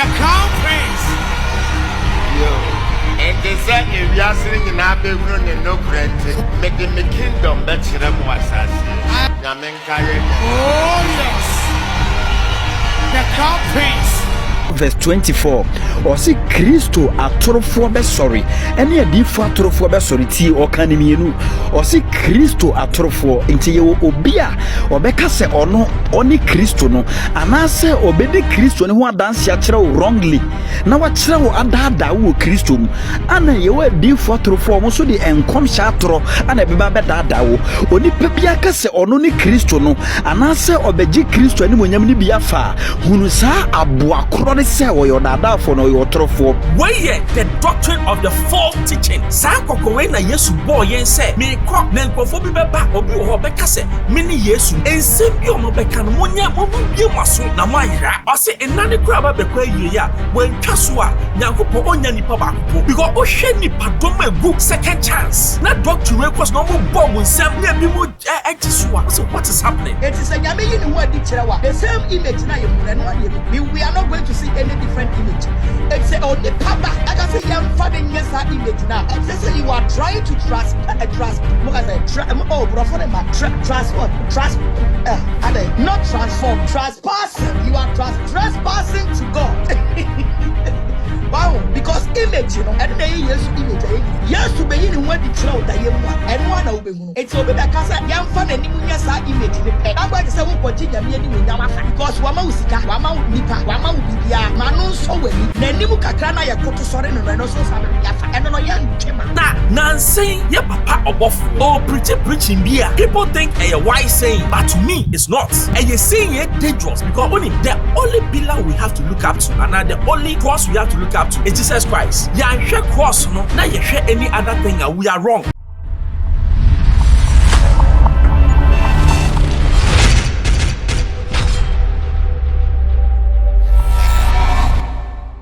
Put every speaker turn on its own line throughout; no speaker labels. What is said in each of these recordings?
The crown prince.
Yo. And they say if you are sitting in our bedroom and no granted, make them a kingdom better than what's us.
Oh, yes. The crown prince.
Verse 24 or see Christo atorofo be sorry ene adifo atorofo be sorry ti o kanimienu or see Christo atorofo nti ye obi a obeka se ono oni Christo no anase obedi Christo ne ho adanse a kire wrongly na wa kire wo adada wo Christo mu ana ye wa adifo atorofo mo so de enkom sha atoro ana beba be dada wo oni pebia ka se ono ni Christo no anase obeji Christo ani monyam ni bia fa hunu sa aboa kro say or your dada for no your trofo.
Why the doctrine of the false teaching? Sankoko we na Yesu boy yen say me ko na nkofo bi beba obi ho beka say mini Yesu ensem bi o mo beka no monya mo bi maso na mayira. O say enane kura ba bekwa yie ya wen twaso a nyankopɔ onya nipa ba ko because o hwe nipa dom egu second chance. Na doctrine we cause no mo bomb nsem na bi mo ejiso a. So what is happening?
It is a nyame yi ne ho adi kyerɛ the same image na ye mu no ade. We are not going to see any different image. It's a only papa. I can say young father yes image now. It's say you are trying to trust what I say not transform, trespassing. You are trespassing to God. Wow, because image, you know, and they use image. Yes, to be in what the crowd that you want, and one will be. It's over the casa, young fan, and yes, image. I'm going to say, what you mean, because Wama Usika, Wama Nipa, Wama Ubia, Manu so well, Nanimu Kakana, Yakoto Soren, and also and no young Chema.
Now, saying, yeah, papa, or buff, or preaching beer. People think a wise saying, but to me, it's not. And you're saying it dangerous because only the only pillar we have to look up to, and the only cross we have to look up to is Jesus Christ. Ya share cross no, now you share any other thing and we are wrong.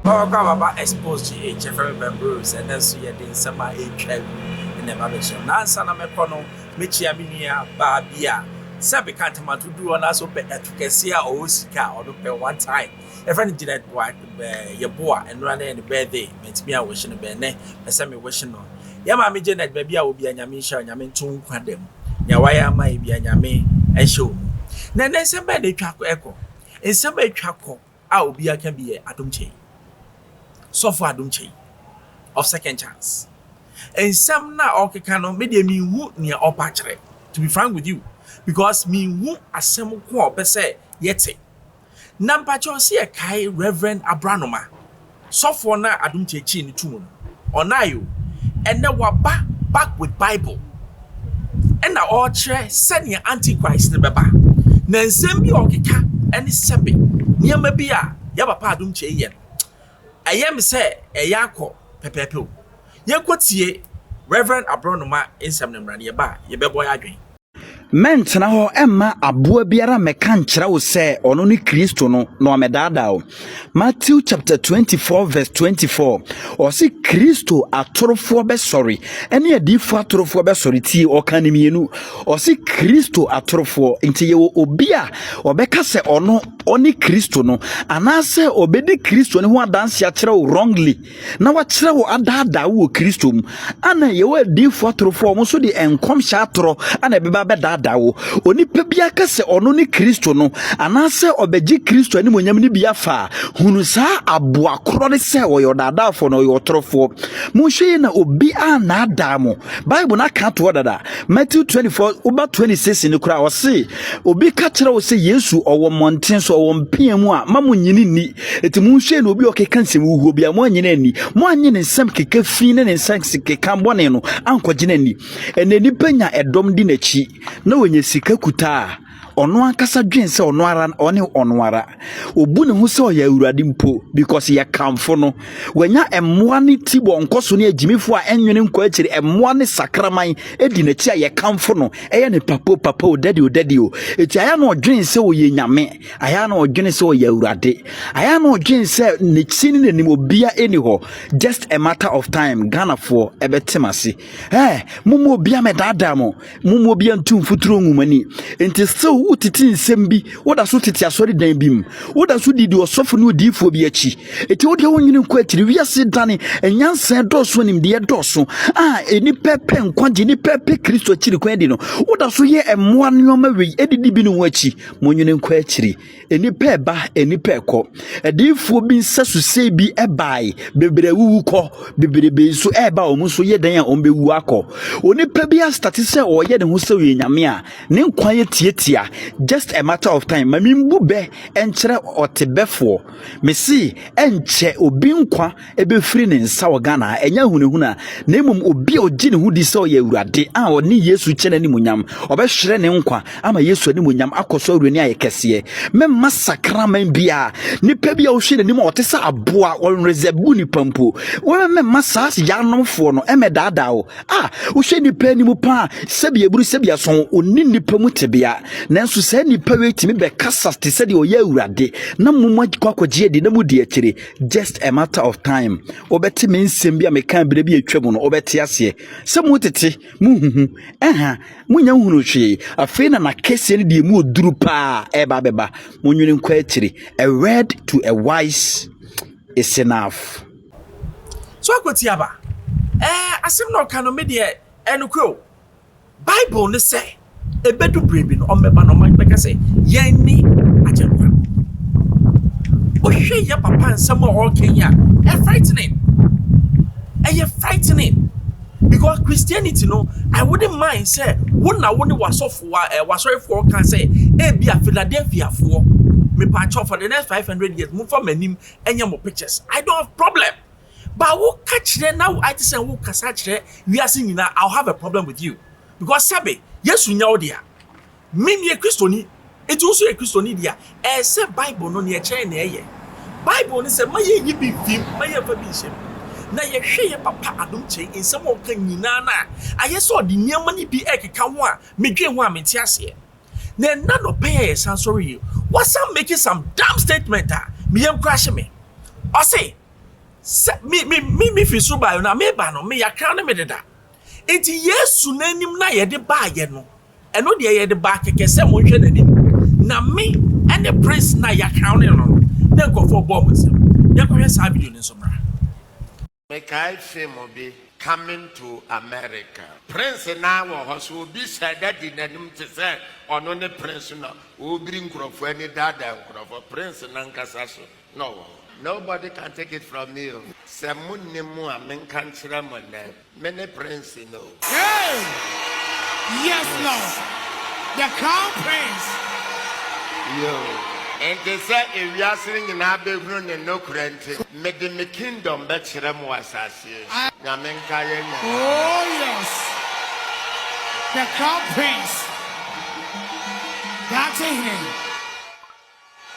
Baba Xposed HFM members and then so you did some HFM in the Babylon. Nansa na mekono mechia minia babia. Sabi can't man to do on us open at Kesia or Osika or pay one time. A friend did that white your boy and run in the birthday. Meant me a wishing a bene, a semi wishing on. Yammy Janet, baby, I will be a Yamisha and Yamin to condemn. Yawaya might be a Yame and show. Then there's a bad track echo. In some way, track I will be a can be a Adumche. So far, Adumche of second chance. And some now, okay, cannot media me wood near or patchere. To be frank with you. Because me won't assemble kwa say yet. Nampacho see a kai Reverend Abranoma. So for now I don't take in the tune. Or now you and now we're back with Bible. And now all chair send your antichrist in the baba. Then send me okika and the sembi. Near maybe yabapa don't che yen. I am say a yako pepepo. Yakotie Reverend Abranoma in some number ba ye boy again.
Mentena ho emma aboa biara meka nkyira wo se ono ni Kristo no no amedada o. Matthew chapter 24 verse 24. O si Kristo atorofo be sorry. Ene adifo atorofo be sorry ti o kanimienu. O si Kristo atorofo nti ye obi a obeka se ono oni Kristo no anase obedi Kristo ne ho adanse a kire wo wrongly. Na wa kire wo adada wo Kristo mu. Ana ye wa adifo atorofo mo so de enkom sha atoro ana beba be dawo oni pebia ka se ono ni Kristo no anase obeji Kristo ani monyam ni bia fa hunu sa aboa kro ne se wo yo dada fo no yo trofo mo hwe na obi a na adamo Bible na ka to dada Matthew 24 over 26 ni kura o se obi ka kire wo se Yesu owo monten so owo mpia mu a mamu nyini ni eti mo hwe na obi o keka nsem uho bia mo anyine ni mo anyine nsem keka fi ne nsem keka mbone no ankogine ni ene ni panya edom di na chi na wenye sika kuta ono ankasa dwen se ono ara one ono ara obu ne ho se oya awurade mpo because ya kamfo no wanya emmoa ne tibo nkoso ne agimifo a enwene nko akiri emmoa ne sakraman edi na chi a ya kamfo no eye ne papa o dadi o eti aya na odwen se oye nyame aya na odwen se oya awurade aya na odwen se ne chi ne nim obia eni ho just a matter of time Ghana for ebetemase mumu obia medada mo mumu obia ntumfuturo nwumani enti so wotiti nsɛm bi woda so tete asɔre dan bi mu woda so didi ɔsɔfo no odiifo bi akyi eti wode wonyini nkɔ akyiri wiase dane enyansa dɔso nimdeɛ dɔso enipa pɛ nkwagye nipa pɛ Kristo akyiri kwan di no woda so yɛ ɛmoa nneɔma wei edidi bi no ho akyi monyini nkɔ akyiri enipa ɛba enipa ɛkɔ ɛdiifo bi nsa susei bi ɛbae bebree wuwu kɔ bebree so ɛba ɔmo so yɛ dan a ɔmo bɛwu akɔ onipa bi astati sɛ ɔyɛ ne ho sɛ ɔyɛ nyame a ne nkwa yɛ tietia just a matter of time mami mbu bɛ ɛnkyerɛ ɔtebɛfoɔ mesi ɛnkyɛ obi nkwa ɛbɛfiri ne nsa wɔ Ghana ɛnya hunahuna na mmom obi a ɔgye ne ho di sɛ ɔyɛ awurade a ɔne Yesu kyɛ n'anim nyam ɔbɛhwere ne nkwa ama Yesu anim nyam akɔsɔ awurani ayɛ kɛseɛ mɛma sakraman bia nipa bi a ɔhwɛ n'anim a ɔte sɛ aboa ɔnreserve nipa mpo mɛma saa yanomfoɔ no ɛmɛdaadaa wo wohwɛ nipa anim pa sɛbi eburu sɛbi aso onni nipa mu tebea nanso sɛ nipa wetimi bɛkasa te sɛ de ɔyɛ awurade na momma kwakɔgye adi na mudi akyire just a matter of time obɛte me nsɛm bi a meka bere bi atwa mu no obɛte aseɛ sɛ mo tete muhuhu munya hunu hwee afei na kɛseɛ ne de mu oduru pa ɛba bɛba monwene nkɔ akyire a word to a wise is enough.
So akotiaba asem no kano me de enukro Bible ne say ebedu brebi no omeba no maka say yen ni ajenkwa o hwe ya papa nsem o Kenya frightening frightening because Christianity no I wouldn't mind say wona woni wasofo can say e bia Philadelphia fo me pa for the next 500 years move for manim enye mo pictures I don't have problem. But who catch them now? I just say who catch them. We are saying now I'll have a problem with you because sabe yes we know there. Me Christiani, it also a Christiani there. Say Bible no near China ye. Bible say my ye be film, my ye be shame. Na ye share papa adum che in some of can nyina na. I saw the near money be can one me dream one me tiase. Then none of pay sorry. What's some making some damn statement me am crash me. I say me fi so ba na me ba no me yakra na me deda enti Yesu nanim na ye de ba ye no eno de ye de ba keke se mo hwe nanim na me ene prince na yakra no na nkofo bo mo sem ye ko hwe sa video ni so bra
me kai film obi coming to America prince na wo ho so obi said that in nanim te say ono ne prince no obi nkrofo ani dada nkrofo prince na nkasa so no. Nobody can take it from you. Semunimu amenkan chiramone. Many prince no.
Hey! Yes, Lord. The crown prince.
Yo. And they say if we are sitting in our bedroom and no current, make the kingdom bet chiram was as you.
Oh, yes. The crown prince. That's him.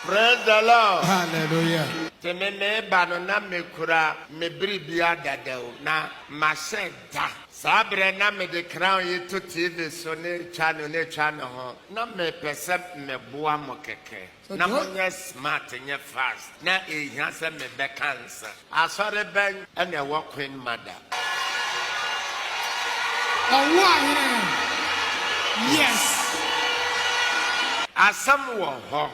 Praise the Lord.
Hallelujah.
Me banana me kura me bribia dadao na maseda sabre na me de crown yi to TV so ne channel ho na me pese me boa mo keke na mo nye smart nye fast na ehia se me be cancer asore ben ene wo queen mother
Yes.
Asam wo ho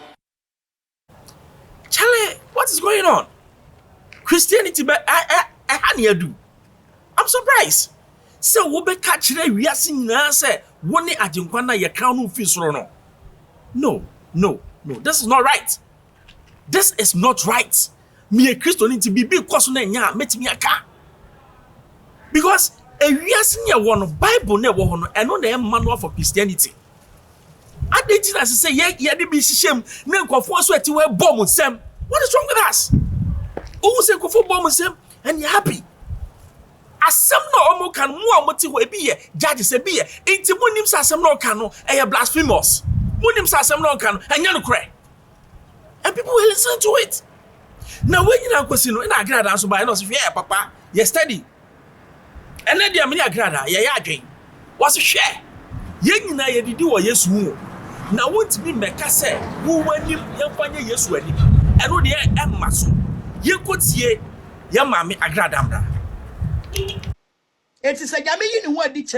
Charlie, what is going on? Christianity, but I do. I'm surprised. So, we be catch the we are seeing now. Say, one day at Jinkwana, your crown feels wrong. No. This is not right. This is not right. Me a Christian need to be big cause nya met me a car. Because a we are seeing one Bible never one and no the manual for Christianity. I didn't as say yeah they be shame na nkofo so ati we bomb sem. What is wrong with us? Who say nkofo bomb sem and you happy? Asem no omo kan mu amoti ho ebi ye judge say bi ye enti monim sa asem no kan no e blasphemous. Monim sa asem no kan anya no kre. And people will listen to it. Now when you na kwesi no na agrada so ba no so yeah papa you study. And then dia me agrada ye ya adwen. What share? Ye nyina ye didi wo Yesu hu. Na wontimi meka se wo wanim ye fanye Yesu ani eno de emma so ye kotie ye maame agradamra
It is a Yami in who did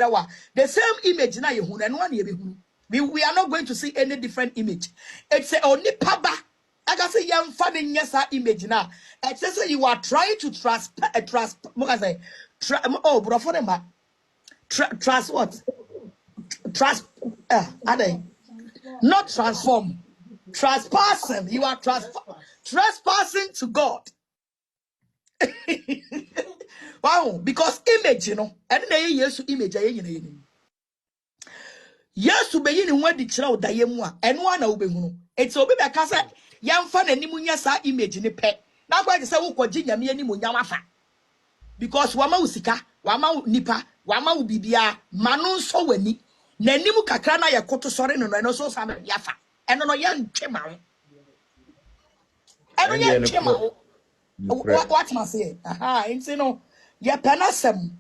the same image now you who and one ye be who. We are not going to see any different image. It's a only paba. I can say young funny yes image now. It says you are trying to trust trust what? Trust are they not transform. Trespassing. You are trespassing to God. Wow, because image, you know, and they yes image yes to be in what the child diamua and one will be who. It's obi because young fan and nimunya sa image in a pet. Now why the say who Virginia me any munyamafa. Because wama usika, wama nipa, wama ubibia, manon so weni, nenimu kakrana ya koto sore no so sama yafa. And no yan chema. And no yan chema. What must say? Aha, it's no, ya penasem.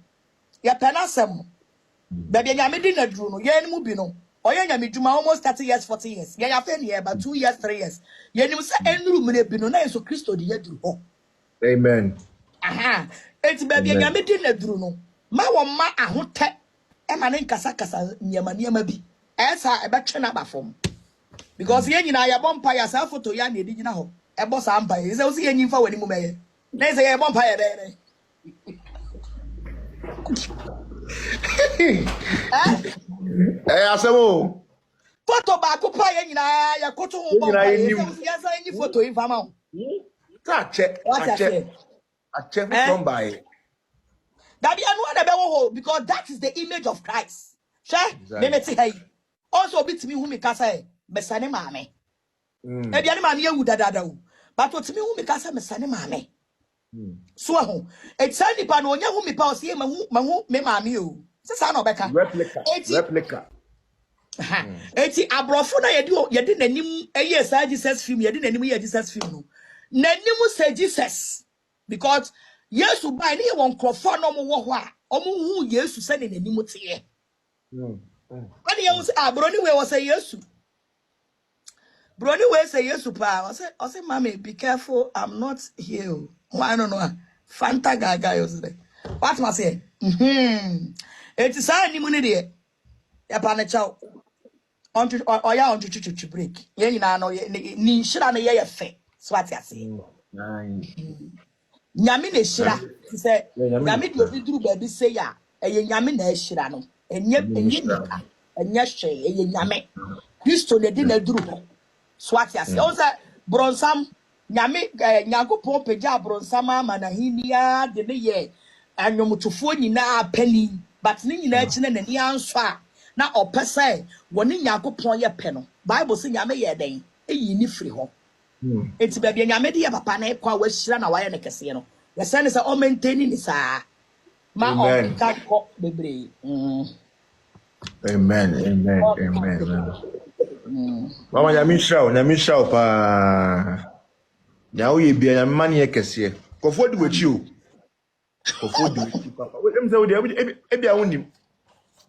Baby, I'm in a drone, yen mubino, or yan yamiduma almost 30 years, 40 years. Ya fen here, but 2 years, 3 years. Yen you say, and room in a binona, so Christo the yedu.
Amen.
Aha, it's baby, I'm in a drone. Ma wama a hote, emanen casacasa, Yamania be. As I bet Chenaba form. Because yen in a bumpire yourself to yan, you didn't know. A boss umpire is also any for any moment. There's a bumpire there.
Asemo.
Photo back pay in a cotton yes, any photo if I'm out.
Check. I check from by.
That be another because that is the image of Christ. Sure, let me say hey. Also, bit me who me say, Messane Mame. Maybe any man you would dada. But what me who me say, Messane Mame. So, it's only pan on who me pass here, Mahu, me mammy. Sano Becca.
Replica.
Eti abrofo na ye de nanim eye sa Jesus film ye de nanim ye Jesus film no nanim say Jesus because yesu bai ne ye won krofo no mo wo ho a omo hu yesu se ne nanim tie when ye was abroni we was say yesu broni we say yesu pa I say mommy be careful I'm not here why no fanta gaga yo say what must say eti sa nanim ne de ya pa na chaw onto to break. Yen na no ni shira na ye fe. So what you say? Nyame na shira. Say nyame de obi duru ba bi say ya. Eye nyame na shira no. Enye nika. Enye hwe eye nyame. Kristo na di na duru ho. So what you say? O say bronsam nyame nyagopon pagya bronsam ama na hinia de ne ye anwomtofo nyina pani. But ni nyina chi na nani anso a na opese woni nyagopon ye pe no bible say nyame ye den eyi ni firi ho enti ba bia nyame de ye papa na kwa wahira na waye ne kese no ye say ne say o maintain ni saa ma o ka ko bebre
Amen. Mama nyame hira pa nyawo ye bia nyame mane ye kese kofo di wachi o kofo di wachi papa we em say we e bia wonim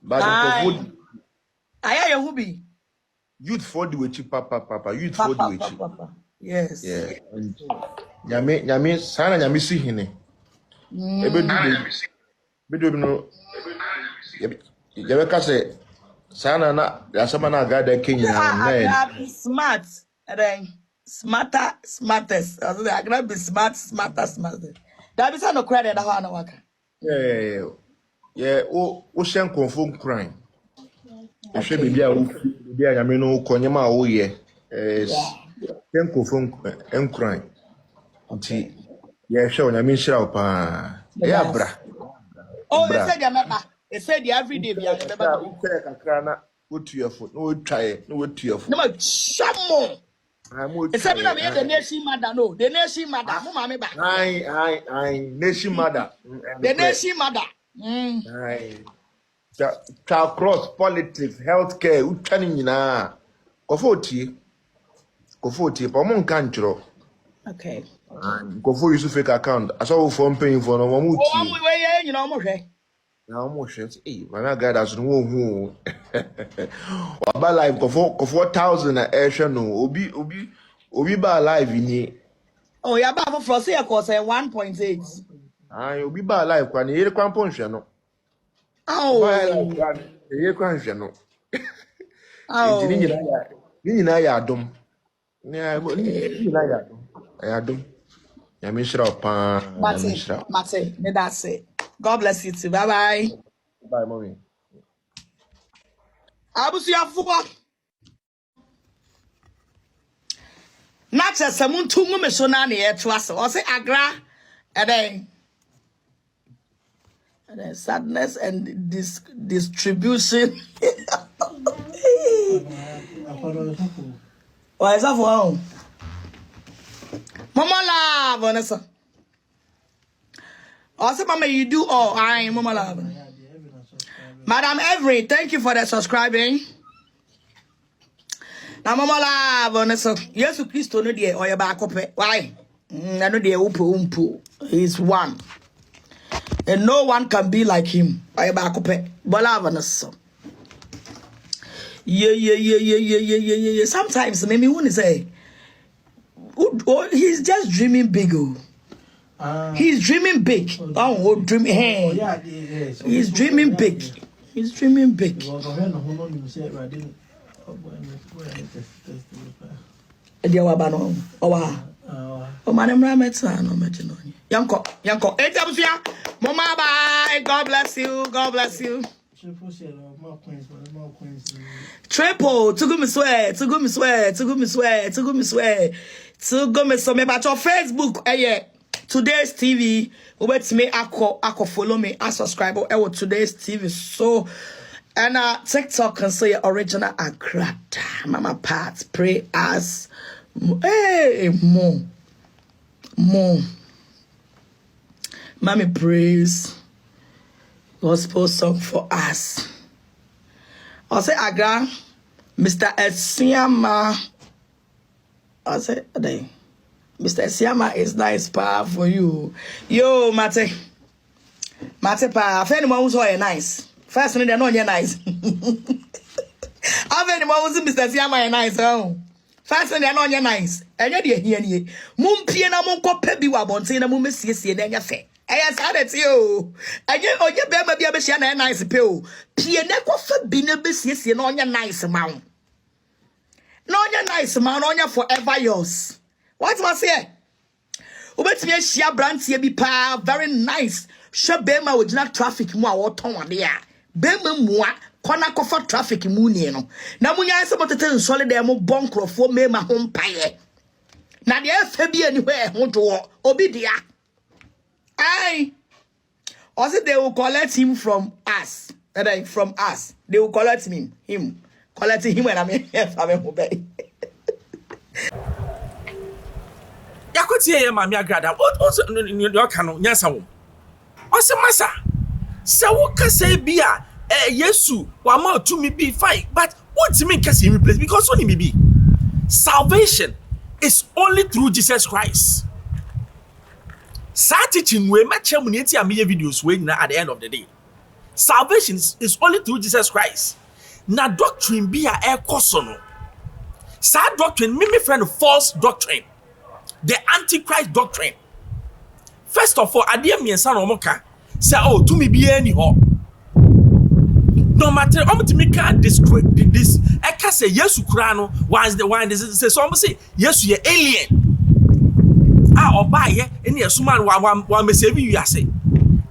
ba kofo
aya ye hubi
youth for the wechi papa youth for the wechi
yes
yeah nyame sana nyame si hene ebedu no yebeka se sana na yasama na gada kenya na
smart then smartest as they are going to be smarter that be no credit that one waka
yeah o shen confirm crime ehwe bibia wo bibia nyame no konyema wo ye ten confirm crime nti ye hwe nyame hira pa ya bra
oh they said yameba they said every day bia yameba
wo kere kakra na wo tuafo no wo twae no wo tuafo
no ma chamo they said na me the nation mother no the nation mother mo ma me ba
ai nation mother
the nation mother
ai ta cross politics healthcare utwani nyina kofo tie pa mo nka nchro
okay
kofo use fake account aso for paying for no mo tie
o mo we ye nyina mo hwe
na mo hwe mana guide as no hu wa ba live kofo 1000 na ehwe no obi ba live ni
oh ya ba for say e cost 1.8
ai obi ba live kwa ni yere kwa mpo hwe no
oh
ye kwa hwe no Nti ni nyina ya adom. Ni nyina ya adom. Ya adom. Ya me shira pa, ya me shira.
Mate, that's it. God bless you too. Bye bye.
Bye, mommy.
Abusuafo. Not just someone to me so na ne to us. Or say agra and then sadness and distribution. Why is that for? Mama love, Vanessa. Also, Mama, you do all. I Mama love. Madam Every, thank you for the subscribing. Now, Mama love, Vanessa. Yes, Christ, no dear, or your back up. Why? I know dear umpu. He's one. And no one can be like him. Or your back up. But love, Vanessa. Yeah. Sometimes, maybe when say, oh, he's just dreaming big. He's dreaming big. Oh, dreaming. Hey. He's dreaming big. He's dreaming big. Yanko. Mama, bye. God bless you. God bless you. Triple. To go me swear. Me about your Facebook. Yeah. Today's TV. Wait me. Ako follow me. I subscribe. Today's TV. So. And TikTok can say original Agrada. Mama Pat. Pray as. Hey, more. Mommy praise. Gospel song for us. I say Agra, Mr. Esiama. I say Mr. Esiama is nice pa for you. Yo, Mate pa. If anyone who's all nice. First thing they know you're nice. If anyone who's Mr. Esiama nice, oh. First thing they know you're nice. And you're here. Mum piena mon ko pebi wa bonte na mum siesie na nya fe. Yes, I did you. And you oh you be a nice pill. Piena ko fa bi na be siesie na onya nice man. No onya nice man, onya forever yours. What was here? Ubetimi ahia brantie bi pa very nice. Hwe bema wogina traffic mu a woton ade a. Bema mu a kona kofa traffic mu ni no. Na munya se botete nsole de mo bonkrofo mema ho mpaye. Na de afa bi ani hwe ho do obi dia. Aye. Also they will collect him from us. From us. They will collect him. Collecting him when I'm here for me obey.
Yakotie ye mama agrada. What no kanu nyasa wo. Ose masa. Se wo kase bia Yesu wa ma to me be fine. But what do you mean kase in place because only me be. Salvation is only through Jesus Christ. Sa teaching we match community and media videos we na at the end of the day. Salvation is only through Jesus Christ. Na doctrine be a ekosono. Sa doctrine me friend false doctrine. The antichrist doctrine. First of all, adie miensa no moka say oh to me be any ho. No matter to me can describe this. I can say yes kura no once the one say some say yes you alien. Oba ye any suman wa me save you say.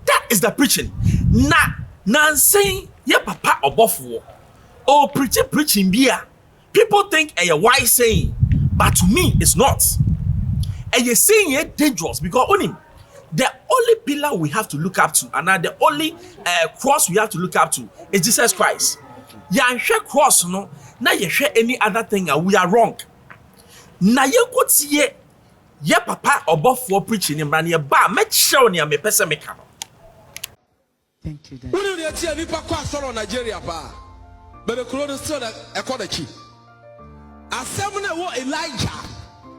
That is the preaching. Na saying ye papa obofo. Oh preaching bia. People think a wise saying, but to me it's not. And you're saying it dangerous because only the only pillar we have to look up to, and the only cross we have to look up to is Jesus Christ. You share cross, no. Now you share any other thing, and we are wrong. Now you could see ye papa above for preaching him, and ye ba make sure you me person make.
Thank you. When you see any papa on Nigeria ba, but the corona still a quarter key. As someone who Elijah.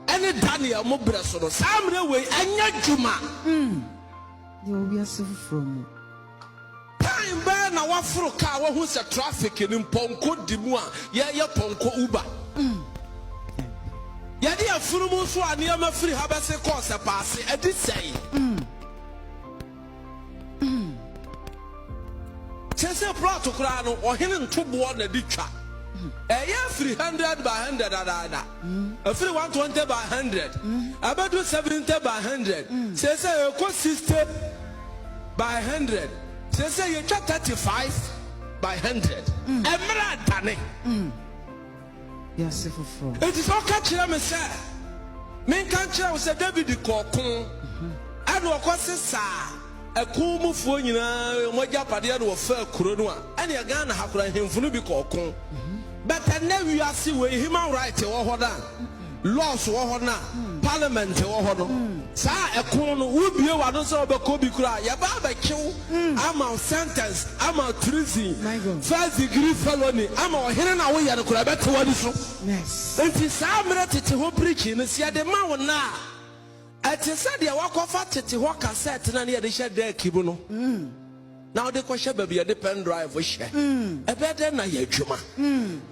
Any Daniel Mobreso, some way, and Juma.
You will be a silver from
Time burn a waffle car who's a traffic in Ponko Dimua, ya Ponko Uba. Yadi a full so I near my free habase course a pass, I did say. Chese Prato Crano or hidden to born a ditcher. Yeah, 300 by 100 adada. A free 120 by 100. About 70 by 100. Say you 60 by 100. Say you 35 by 100. Emerald Tane.
Yes, from.
It is all catching them, sir. Men can't tell us David the Cocoon. And what was it, a cool move for you know, what Japadia or fair Kurunua. And you're gonna have him for be Cocoon. But I never you are see where human rights or what laws or parliament or what. Sa a corner would be a don't so about Kobe cry. Ya barbecue, I'm out sentence, I'm out treason, first degree felony, I'm out here away at the crab.
Yes.
And it's I'm to preaching and see the man now. At the Sunday, I walk off at the walk and set and I shed their kibuno. Now the question baby a pen drive we share. A better than a juma.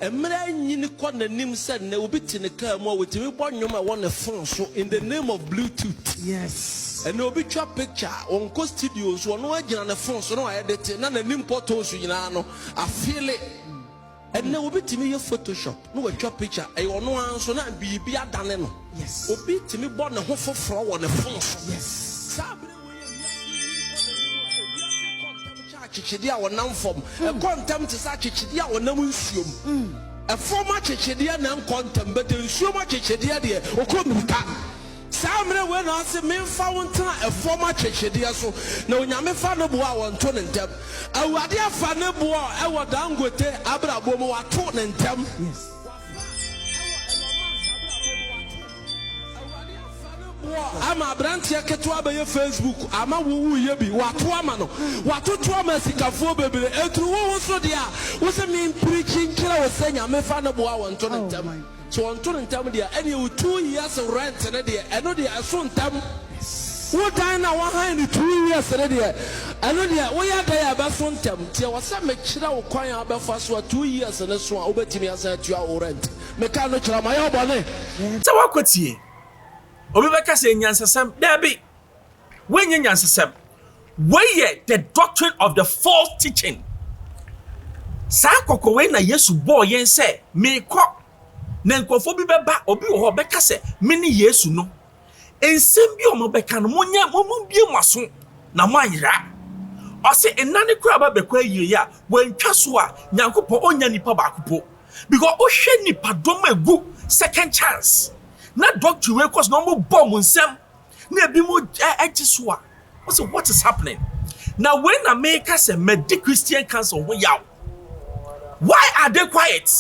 A man in the corner name said no bit in the car more with me born you might want a phone so in the name of Bluetooth.
Yes.
And no picture picture on co studios one wagon on the phone so no I edit it none of photos you know I feel it. And no bit to me your Photoshop. No a job picture. I want no answer not be a done.
Yes.
Or be to me born a whole for on the phone.
Yes.
Chichidia or nam form, a quantum to such chichidia or namusium. A former chichidia nam quantum, but in so much chichidia or couldn't cut. Samre when I say men found a former chichidia so no yame fanabua on ton and them. I would dear fanabua, I would down with the Abrabomo at ton and them.
Yes.
I'm a brand here by your Facebook. I'm a woo yebi. What woman? What two traumas he can for baby? And through also there was a mean preaching killer was saying, I'm a fan of one ton and them. So on ton and tell me there, and you 2 years of rent and there, I know they are soon them. What time I want high in 2 years already? I know they are way out there about one time. There was some make sure I'll cry about for 2 years and that's one over to me as at your rent. Mechanical my own bonnet.
So what could see? Obibeka say nyansasem dabi when nyansasem where the doctrine of the false teaching sa kokko we na Yesu bo yen say me ko na nkofo bi beba obi wo ho beka say me ni Yesu no ensem bi o mo beka no monya mo bie maso na mo ayira o say enane kura ba bekwa yie ya wantwa so a nyankopɔ onya nipa ba kopo because o hwe nipa dom egu second chance. Not doctrine wey cause no more bomb nsem na ebi mo ejiso a what is happening now when America say medic Christian council ho yaw why are they quiet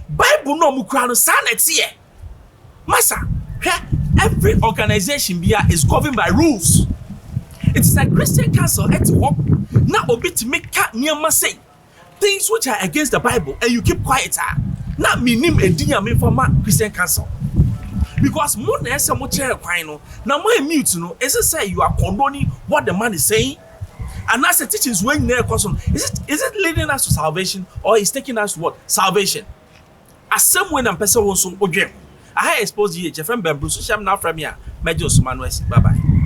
Bible no mu kura no sanity here massa every organization bia is governed by rules. It is a Christian council at work na obi to make niam say things which are against the Bible and you keep quiet na minim edinya me former Christian council. Because more than some chair no now more mute no is it say you are condoning what the man is saying and that's the teachings when near question is it leading us to salvation or is taking us to what salvation as some when person was so odwem I expose you FM Bembru so sham now from here major Sumanwes bye bye.